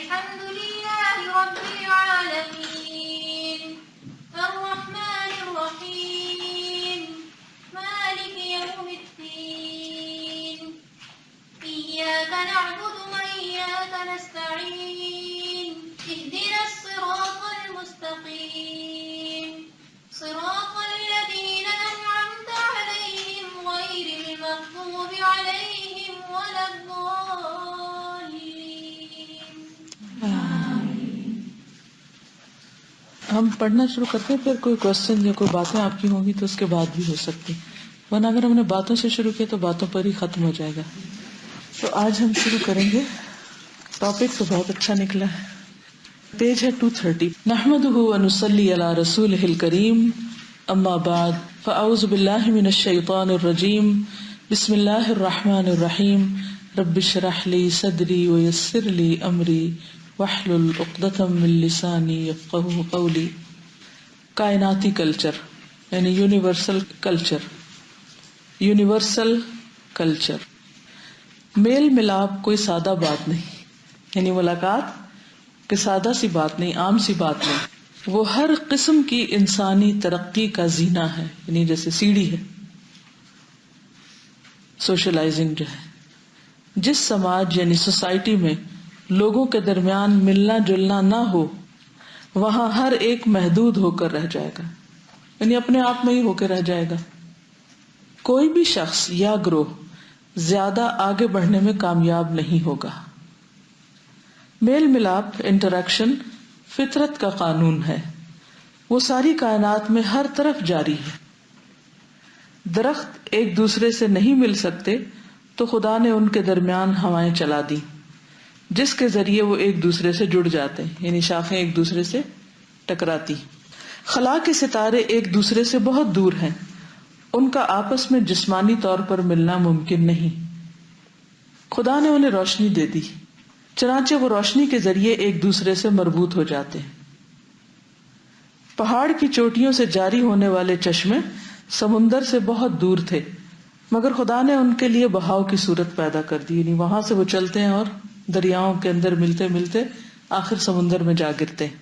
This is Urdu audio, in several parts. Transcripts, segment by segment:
الحمد لله رب العالمين الرحمن الرحيم مالك يوم الدين إياك نعبد وإياك نستعين اهدنا الصراط المستقيم صراط الذين أنعمت عليهم غير المغضوب عليهم ولا الضالين. ہم پڑھنا شروع کرتے ہیں، پھر کوئی کوشچن یا کوئی باتیں آپ کی ہوں گی تو اس کے بعد بھی ہو سکتی، ورنہ اگر ہم نے باتوں سے شروع کیا تو باتوں پر ہی ختم ہو جائے گا. تو آج ہم شروع کریں گے. ٹاپک تو بہت اچھا نکلا ہے. پیج ہے 230. نحمدہ ونصلی علی رسولہ الکریم، اما بعد فاعوذ باللہ من الشیطان الرجیم، بسم اللہ الرحمن الرحیم. رب اشرح لی صدری ویسر لی امری واحلل عقدۃ من لسانی یفقہوا قولی. کائناتی کلچر یعنی یونیورسل کلچر. Universal culture. میل ملاپ کوئی سادہ بات نہیں، یعنی ملاقات کہ سادہ سی بات نہیں، عام سی بات نہیں. وہ ہر قسم کی انسانی ترقی کا زینہ ہے، یعنی جیسے سیڑھی ہے. سوشلائزنگ جو ہے، جس سماج یعنی سوسائٹی میں لوگوں کے درمیان ملنا جلنا نہ ہو، وہاں ہر ایک محدود ہو کر رہ جائے گا، یعنی اپنے آپ میں ہی ہو کے رہ جائے گا. کوئی بھی شخص یا گروہ زیادہ آگے بڑھنے میں کامیاب نہیں ہوگا. میل ملاپ انٹریکشن فطرت کا قانون ہے، وہ ساری کائنات میں ہر طرف جاری ہے. درخت ایک دوسرے سے نہیں مل سکتے تو خدا نے ان کے درمیان ہوائیں چلا دی جس کے ذریعے وہ ایک دوسرے سے جڑ جاتے ہیں، یعنی شاخیں ایک دوسرے سے ٹکراتی. خلا کے ستارے ایک دوسرے سے بہت دور ہیں، ان کا آپس میں جسمانی طور پر ملنا ممکن نہیں. خدا نے انہیں روشنی دے دی، چنانچہ وہ روشنی کے ذریعے ایک دوسرے سے مربوط ہو جاتے ہیں. پہاڑ کی چوٹیوں سے جاری ہونے والے چشمے سمندر سے بہت دور تھے، مگر خدا نے ان کے لیے بہاؤ کی صورت پیدا کر دی، یعنی وہاں سے وہ چلتے ہیں اور دریاؤں کے اندر ملتے ملتے آخر سمندر میں جا گرتے ہیں.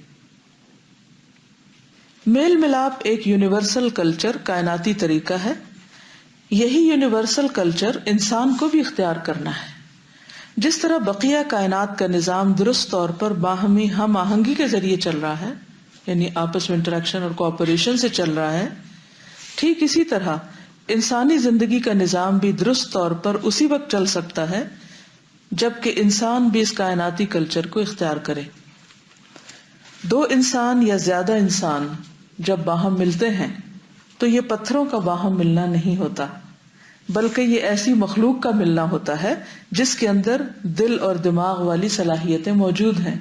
میل ملاپ ایک یونیورسل کلچر کائناتی طریقہ ہے. یہی یونیورسل کلچر انسان کو بھی اختیار کرنا ہے. جس طرح بقیہ کائنات کا نظام درست طور پر باہمی ہم آہنگی کے ذریعے چل رہا ہے، یعنی آپس میں انٹریکشن اور کوآپریشن سے چل رہا ہے، ٹھیک اسی طرح انسانی زندگی کا نظام بھی درست طور پر اسی وقت چل سکتا ہے جبکہ انسان بھی اس کائناتی کلچر کو اختیار کرے. دو انسان یا زیادہ انسان جب باہم ملتے ہیں تو یہ پتھروں کا باہم ملنا نہیں ہوتا، بلکہ یہ ایسی مخلوق کا ملنا ہوتا ہے جس کے اندر دل اور دماغ والی صلاحیتیں موجود ہیں.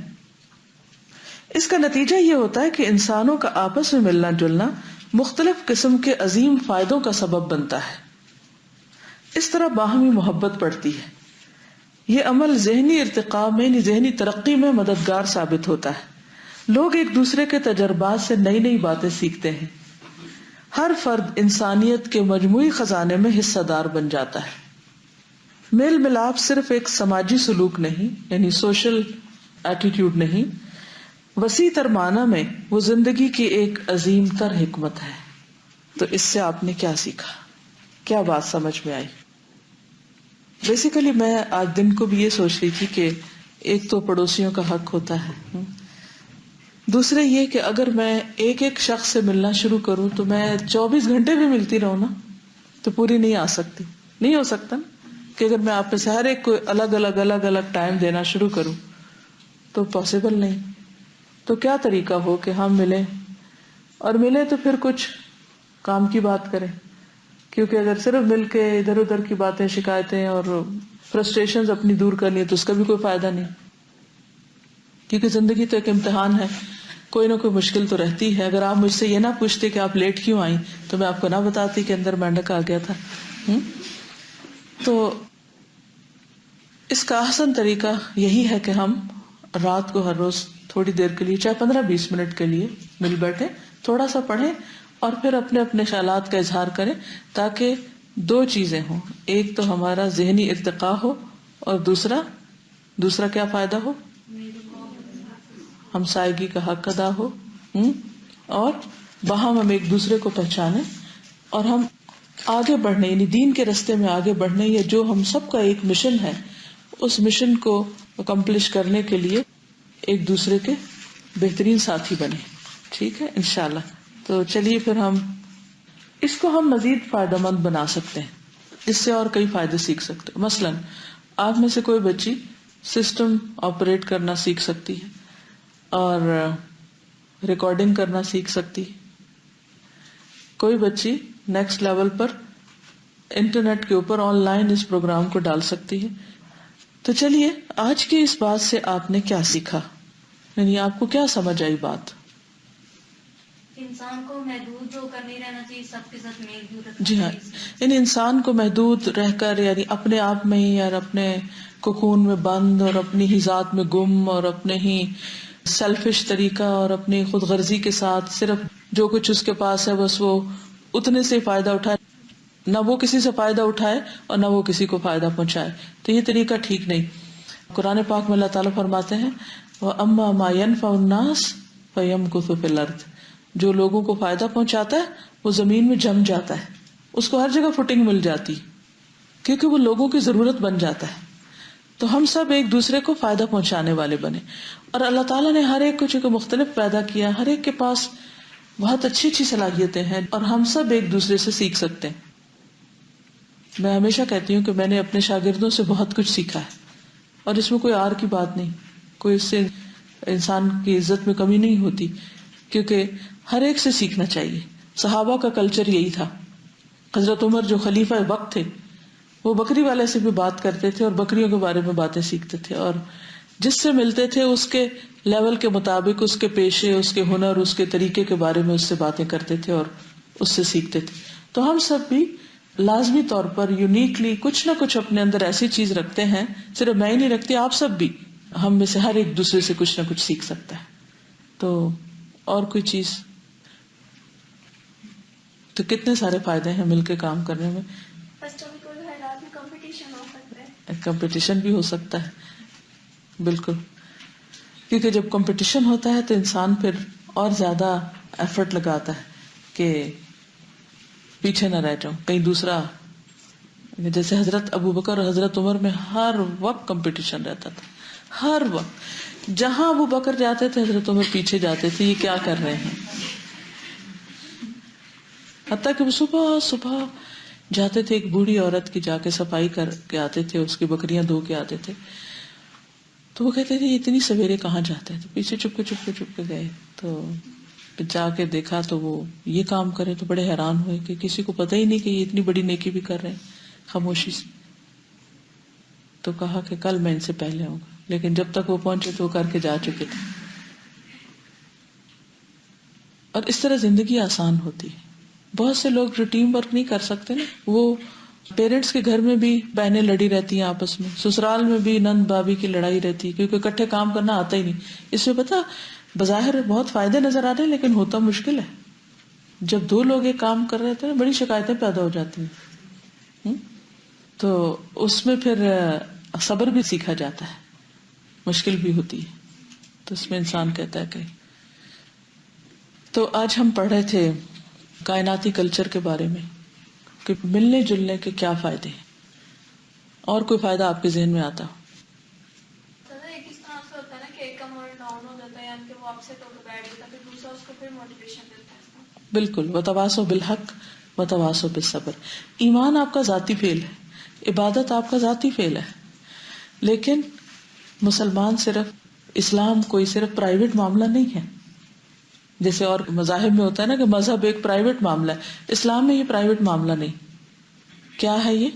اس کا نتیجہ یہ ہوتا ہے کہ انسانوں کا آپس میں ملنا جلنا مختلف قسم کے عظیم فائدوں کا سبب بنتا ہے. اس طرح باہمی محبت بڑھتی ہے. یہ عمل ذہنی ارتقاء میں یعنی ذہنی ترقی میں مددگار ثابت ہوتا ہے. لوگ ایک دوسرے کے تجربات سے نئی نئی باتیں سیکھتے ہیں. ہر فرد انسانیت کے مجموعی خزانے میں حصہ دار بن جاتا ہے. میل ملاپ صرف ایک سماجی سلوک نہیں، یعنی سوشل ایٹیٹیوڈ نہیں، وسیع تر معنی میں وہ زندگی کی ایک عظیم تر حکمت ہے. تو اس سے آپ نے کیا سیکھا، کیا بات سمجھ میں آئی؟ بیسیکلی میں آج دن کو بھی یہ سوچ رہی تھی کہ ایک تو پڑوسیوں کا حق ہوتا ہے، دوسرے یہ کہ اگر میں ایک ایک شخص سے ملنا شروع کروں تو میں 24 گھنٹے بھی ملتی رہوں نا تو پوری نہیں آ سکتی. نہیں ہو سکتا نا کہ اگر میں آپ میں سے ہر ایک کو الگ الگ ٹائم دینا شروع کروں تو پاسبل نہیں. تو کیا طریقہ ہو کہ ہم ملیں، اور ملیں تو پھر کچھ کام کی بات کریں، کیونکہ اگر صرف مل کے ادھر ادھر کی باتیں، شکایتیں اور فرسٹریشنز اپنی دور کرنی ہے تو اس کا بھی کوئی فائدہ نہیں، کیونکہ زندگی تو ایک امتحان ہے، کوئی نہ کوئی مشکل تو رہتی ہے. اگر آپ مجھ سے یہ نہ پوچھتے کہ آپ لیٹ کیوں آئیں تو میں آپ کو نہ بتاتی کہ اندر مینڈک آ گیا تھا. تو اس کا احسن طریقہ یہی ہے کہ ہم رات کو ہر روز تھوڑی دیر کے لیے، چاہے 15-20 منٹ کے لیے مل بیٹھیں، تھوڑا سا پڑھیں اور پھر اپنے اپنے خیالات کا اظہار کریں، تاکہ دو چیزیں ہوں. ایک تو ہمارا ذہنی ارتقاء ہو اور دوسرا کیا فائدہ ہو؟ ہمسائیگی کا حق ادا ہو، اور باہم ہم ایک دوسرے کو پہچانیں، اور ہم آگے بڑھنے یعنی دین کے راستے میں آگے بڑھنے، یا جو ہم سب کا ایک مشن ہے، اس مشن کو اکمپلش کرنے کے لیے ایک دوسرے کے بہترین ساتھی بنے. ٹھیک ہے انشاءاللہ. تو چلیے پھر اس کو ہم مزید فائدہ مند بنا سکتے ہیں، اس سے اور کئی فائدے سیکھ سکتے ہیں. مثلا آپ میں سے کوئی بچی سسٹم آپریٹ کرنا سیکھ سکتی ہے، اور ریکارڈنگ کرنا سیکھ سکتی ہے. کوئی بچی نیکسٹ لیول پر انٹرنیٹ کے اوپر آن لائن اس پروگرام کو ڈال سکتی ہے. تو چلیے آج کی اس بات سے آپ نے کیا سیکھا، یعنی آپ کو کیا سمجھ آئی بات؟ انسان کو محدود ہو کر نہیں رہنا چاہیے، سب کے ساتھ میل جول رکھنا جی ہاں، چاہیے. یعنی انسان کو محدود رہ کر، یعنی اپنے آپ میں ہی، اور اپنے کوکون میں بند، اور اپنی ہی ذات میں گم، اور اپنے ہی سیلفش طریقہ اور اپنی خود غرضی کے ساتھ صرف جو کچھ اس کے پاس ہے بس وہ اتنے سے فائدہ اٹھائے، نہ وہ کسی سے فائدہ اٹھائے اور نہ وہ کسی کو فائدہ پہنچائے. تو یہ طریقہ ٹھیک نہیں. قرآن پاک میں اللہ تعالیٰ فرماتے ہیں وَأَمَّا مَا يَنْفَعُ النَّاسَ فَيَمْكُثُ فِي الْأَرْضِ، جو لوگوں کو فائدہ پہنچاتا ہے وہ زمین میں جم جاتا ہے، اس کو ہر جگہ فوٹنگ مل جاتی، کیونکہ وہ لوگوں کی ضرورت بن جاتا ہے. تو ہم سب ایک دوسرے کو فائدہ پہنچانے والے بنے. اور اللہ تعالیٰ نے ہر ایک کو چونکہ مختلف پیدا کیا، ہر ایک کے پاس بہت اچھی اچھی صلاحیتیں ہیں، اور ہم سب ایک دوسرے سے سیکھ سکتے ہیں. میں ہمیشہ کہتی ہوں کہ میں نے اپنے شاگردوں سے بہت کچھ سیکھا ہے، اور اس میں کوئی آر کی بات نہیں، کوئی اس سے انسان کی عزت میں کمی نہیں ہوتی، کیونکہ ہر ایک سے سیکھنا چاہیے. صحابہ کا کلچر یہی تھا. حضرت عمر جو خلیفہ وقت تھے، وہ بکری والے سے بھی بات کرتے تھے اور بکریوں کے بارے میں باتیں سیکھتے تھے، اور جس سے ملتے تھے اس کے لیول کے مطابق اس کے پیشے، اس کے ہنر، اس کے طریقے کے بارے میں اس سے باتیں کرتے تھے اور اس سے سیکھتے تھے. تو ہم سب بھی لازمی طور پر یونیکلی کچھ نہ کچھ اپنے اندر ایسی چیز رکھتے ہیں، صرف میں ہی نہیں رکھتی، آپ سب بھی. ہم میں سے ہر ایک دوسرے سے کچھ نہ کچھ سیکھ سکتا ہے. تو اور کوئی چیز؟ تو کتنے سارے فائدے ہیں مل کے کام کرنے میں. کمپٹیشن بھی ہو سکتا ہے، بالکل، کیونکہ جب کمپٹیشن ہوتا ہے تو انسان پھر اور زیادہ ایفرٹ لگاتا ہے کہ پیچھے نہ رہ جاؤں کہیں دوسرا. جیسے حضرت ابو بکر اور حضرت عمر میں ہر وقت کمپٹیشن رہتا تھا، ہر وقت. جہاں ابو بکر جاتے تھے حضرت عمر پیچھے جاتے تھے، یہ کیا کر رہے ہیں. حتیٰ کہ وہ صبح صبح جاتے تھے ایک بوڑھی عورت کی جا کے صفائی کر کے آتے تھے، اس کی بکریاں دھو کے آتے تھے. تو وہ کہتے تھے اتنی سویرے کہاں جاتے ہیں، تو پیچھے چپ کے گئے. تو جا کے دیکھا تو وہ یہ کام کرے تو بڑے حیران ہوئے کہ کسی کو پتہ ہی نہیں کہ یہ اتنی بڑی نیکی بھی کر رہے ہیں خاموشی سے. تو کہا کہ کل میں ان سے پہلے ہوں گا، لیکن جب تک وہ پہنچے تو وہ کر کے جا چکے تھے. اور اس طرح زندگی آسان ہوتی ہے. بہت سے لوگ جو ٹیم ورک نہیں کر سکتے نا، وہ پیرنٹس کے گھر میں بھی بہنیں لڑی رہتی ہیں آپس میں، سسرال میں بھی نند بھابھی کی لڑائی رہتی ہے، کیونکہ اکٹھے کام کرنا آتا ہی نہیں. اس میں پتہ بظاہر بہت فائدے نظر آ رہے ہیں لیکن ہوتا مشکل ہے. جب دو لوگ ایک کام کر رہے تھے بڑی شکایتیں پیدا ہو جاتی ہیں. تو اس میں پھر صبر بھی سیکھا جاتا ہے، مشکل بھی ہوتی ہے. تو اس میں انسان کہتا ہے کہ تو آج ہم پڑھ رہے تھے کائناتی کلچر کے بارے میں کہ ملنے جلنے کے کیا فائدے ہیں. اور کوئی فائدہ آپ کے ذہن میں آتا ہو؟ ایک اس طرح سے ہوتا ہے نا کہ ایک کا موڈ ڈاؤن ہو جاتا ہے، یعنی کہ وہ اپسیٹ ہو کے بیٹھ جاتا ہے، پھر دوسرا اس کو پھر موٹیویشن دیتا ہے. بالکل. وتواصوا بالحق وتواصوا بالصبر. ایمان آپ کا ذاتی فعل ہے، عبادت آپ کا ذاتی فعل ہے، لیکن مسلمان صرف اسلام کوئی صرف پرائیویٹ معاملہ نہیں ہے. جیسے اور مذاہب میں ہوتا ہے نا کہ مذہب ایک پرائیویٹ معاملہ ہے، اسلام میں یہ پرائیویٹ معاملہ نہیں. کیا ہے یہ؟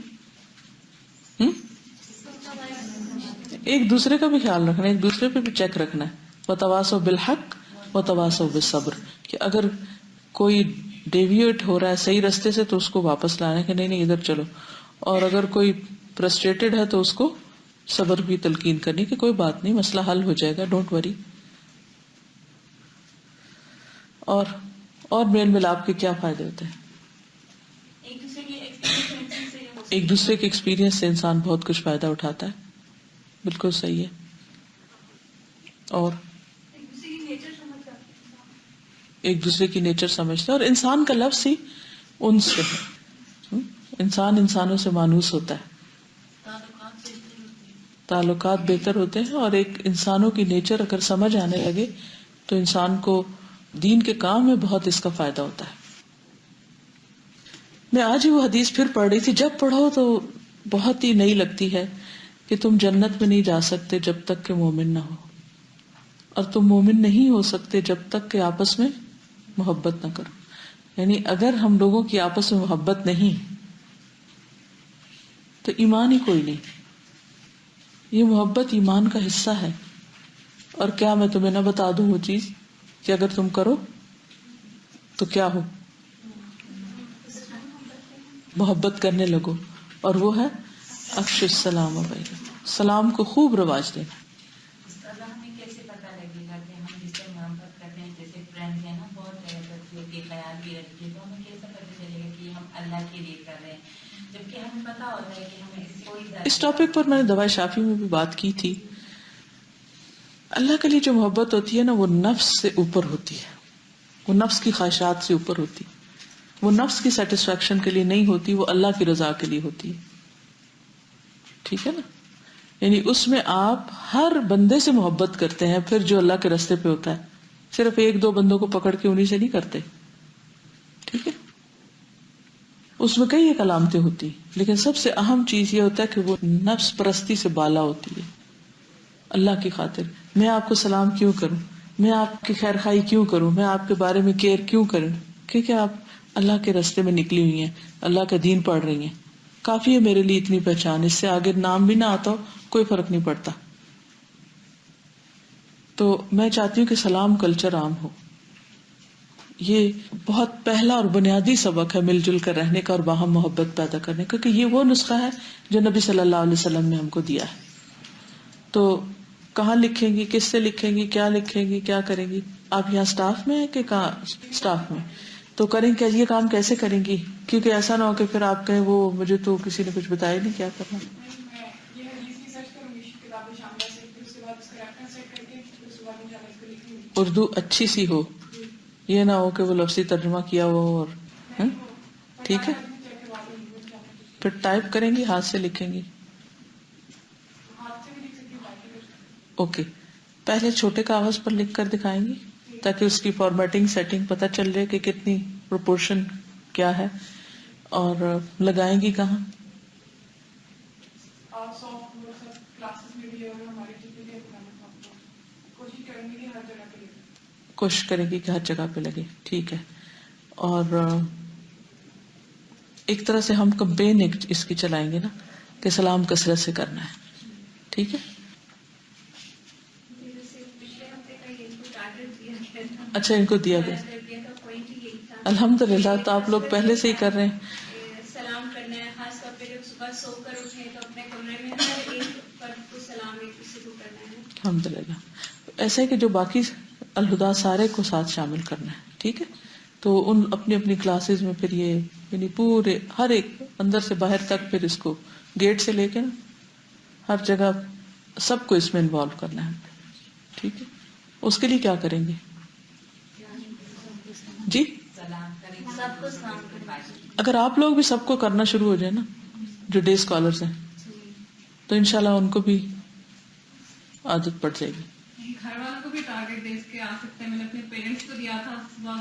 ایک دوسرے کا بھی خیال رکھنا ہے، ایک دوسرے پہ بھی چیک رکھنا ہے. وتواصوا بالحق وتواصوا بالصبر، کہ اگر کوئی ڈیویٹ ہو رہا ہے صحیح رستے سے تو اس کو واپس لانا کہ نہیں ادھر چلو، اور اگر کوئی فرسٹریٹڈ ہے تو اس کو صبر بھی تلقین کرنی کہ کوئی بات نہیں، مسئلہ حل ہو جائے گا، ڈونٹ وری. اور میل ملاپ کے کیا فائدے ہوتے ہیں؟ ایک دوسرے کے ایکسپیرینس سے انسان بہت کچھ فائدہ اٹھاتا ہے. بالکل صحیح ہے. اور ایک دوسرے کی ایک دوسرے کی نیچر سمجھتے ہیں. اور انسان کا لفظ ہی انس سے ہے. انسان انسانوں سے مانوس ہوتا ہے, تعلقات بہتر ہوتے ہیں, اور ایک انسانوں کی نیچر اگر سمجھ آنے لگے تو انسان کو دین کے کام میں بہت اس کا فائدہ ہوتا ہے. میں آج ہی وہ حدیث پھر پڑھ رہی تھی. جب پڑھو تو بہت ہی نئی لگتی ہے کہ تم جنت میں نہیں جا سکتے جب تک کہ مومن نہ ہو, اور تم مومن نہیں ہو سکتے جب تک کہ آپس میں محبت نہ کرو. یعنی اگر ہم لوگوں کی آپس میں محبت نہیں تو ایمان ہی کوئی نہیں. یہ محبت ایمان کا حصہ ہے. اور کیا میں تمہیں نہ بتا دوں وہ چیز کہ اگر تم کرو تو کیا ہو, محبت کرنے لگو, اور وہ ہے افشوا السلام بینکم, سلام کو خوب رواج دینا. ہمیں کیسے پتا لگے گا کہ ہم جس سے محبت کرتے ہیں, جیسے فرینڈ ہیں نا, بہت بچیوں کے خیال بھی رکھتے ہیں, تو ہمیں کیسے پتا چلے گا کہ ہم اللہ کے لیے کر رہے ہیں, جبکہ ہمیں پتا ہوتا ہے کہ ہمیں کوئی. اس ٹاپک پر میں نے دوائی شافی میں بھی بات کی تھی. اللہ کے لیے جو محبت ہوتی ہے نا, وہ نفس سے اوپر ہوتی ہے, وہ نفس کی خواہشات سے اوپر ہوتی ہے, وہ نفس کی سیٹسفیکشن کے لیے نہیں ہوتی, وہ اللہ کی رضا کے لیے ہوتی ہے. ٹھیک ہے نا. یعنی اس میں آپ ہر بندے سے محبت کرتے ہیں, پھر جو اللہ کے راستے پہ ہوتا ہے, صرف ایک دو بندوں کو پکڑ کے انہیں سے نہیں کرتے. ٹھیک ہے. اس میں کئی ایک علامتیں ہوتی, لیکن سب سے اہم چیز یہ ہوتا ہے کہ وہ نفس پرستی سے بالا ہوتی ہے. اللہ کی خاطر میں آپ کو سلام کیوں کروں, میں آپ کی خیر خواہی کیوں کروں, میں آپ کے بارے میں کیئر کیوں کروں, کیونکہ آپ اللہ کے راستے میں نکلی ہوئی ہیں, اللہ کا دین پڑھ رہی ہیں. کافی ہے میرے لیے اتنی پہچان, اس سے آگے نام بھی نہ آتا ہو کوئی فرق نہیں پڑتا. تو میں چاہتی ہوں کہ سلام کلچر عام ہو. یہ بہت پہلا اور بنیادی سبق ہے مل جل کر رہنے کا اور باہم محبت پیدا کرنے کا, کیونکہ یہ وہ نسخہ ہے جو نبی صلی اللہ علیہ وسلم نے ہم کو دیا ہے. تو کہاں لکھیں گی, کس سے لکھیں گی, کیا لکھیں گی, کیا کریں گی؟ آپ یہاں سٹاف میں ہیں کہ کہاں سٹاف میں؟ تو کریں کیا, یہ کام کیسے کریں گی؟ کیونکہ ایسا نہ ہو کہ پھر آپ کہیں وہ مجھے تو کسی نے کچھ بتایا نہیں کیا کرنا. اردو اچھی سی ہو, یہ نہ ہو کہ وہ لفظی ترجمہ کیا ہو. اور ٹھیک ہے, پھر ٹائپ کریں گی, ہاتھ سے لکھیں گی. اوکے, پہلے چھوٹے کاغذ پر لکھ کر دکھائیں گی تاکہ اس کی فارمیٹنگ سیٹنگ پتہ چل جائے کہ کتنی پروپورشن کیا ہے. اور لگائیں گی کہاں؟ کوشش کریں گی کہ ہر جگہ پہ لگے. ٹھیک ہے. اور ایک طرح سے ہم کمپین اس کی چلائیں گے نا کہ سلام کثرت سے کرنا ہے. ٹھیک ہے. اچھا, ان کو دیا گیا, الحمدللہ. تو آپ لوگ پہلے سے ہی کر رہے ہیں. سلام کرنا ہے, خاص طور پہ جب صبح سو کر اٹھے تو اپنے کمرے میں ہر ایک فرد کو سلام ایک دوسرے کو کرنا ہے. الحمدللہ. ایسا ہے کہ جو باقی الہدا سارے کو ساتھ شامل کرنا ہے. ٹھیک ہے. تو ان اپنی اپنی کلاسز میں پھر یہ یعنی پورے ہر ایک اندر سے باہر تک, پھر اس کو گیٹ سے لے کے ہر جگہ سب کو اس میں انوالو کرنا ہے. ٹھیک ہے. اس کے لیے کیا کریں گے جی؟ اگر آپ لوگ بھی سب کو کرنا شروع ہو جائے نا, جو ڈے اسکالرز ہیں, تو انشاءاللہ ان کو بھی عادت پڑ جائے گی. گھر والوں کو بھی ٹارگیٹ دے کے آ سکتے ہیں. میں نے اپنے پیرنٹس کو دیا تھا, صبح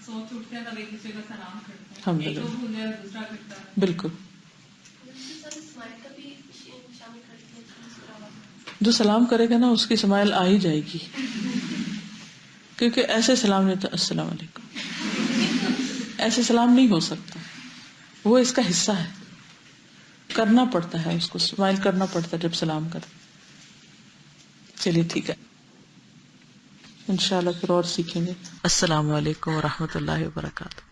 سوچ اٹھتے ہیں تب ایک دوسرے کا سلام کرتے ہیں, ایک کو بھول جائے دوسرا کرتا ہے. بالکل. جو سلام کرے گا نا اس کی اسمائل آ ہی جائے گی, کیونکہ ایسے سلام نہیں تو السلام علیکم, ایسے سلام نہیں ہو سکتا. وہ اس کا حصہ ہے, کرنا پڑتا ہے, اس کو اسمائل کرنا پڑتا ہے جب سلام کرے. چلیے ٹھیک ہے, انشاءاللہ پھر اور سیکھیں گے. السلام علیکم ورحمۃ اللہ وبرکاتہ.